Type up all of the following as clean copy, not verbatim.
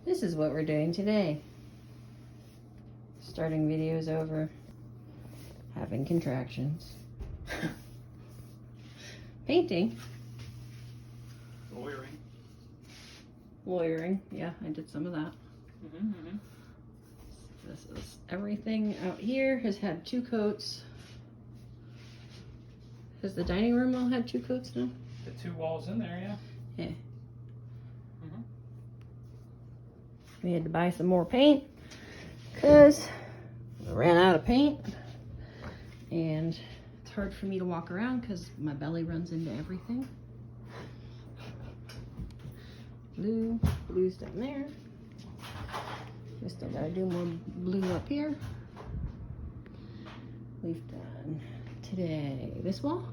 This is what we're doing today. Starting videos over, having contractions, painting, lawyering. Yeah, I did some of that. This is everything out here. Has had 2 coats. Has the dining room all had 2 coats now? The 2 walls in there, yeah. Yeah. We had to buy some more paint because we ran out of paint, and it's hard for me to walk around because my belly runs into everything. Blue's down there. We still gotta do more blue up here. We've done today this wall,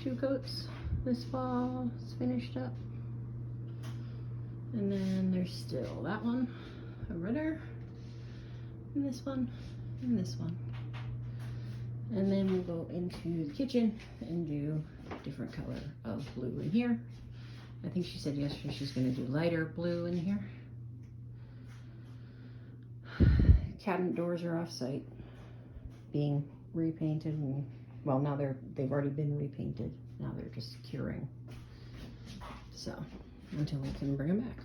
2 coats. This wall is finished up. And then there's still that one over there, and this one, and this one. And then we'll go into the kitchen and do a different color of blue in here. I think she said yesterday she's gonna do lighter blue in here. Cabinet doors are off-site, being repainted, and well, now they've already been repainted. Now they're just curing. So until we can bring them back.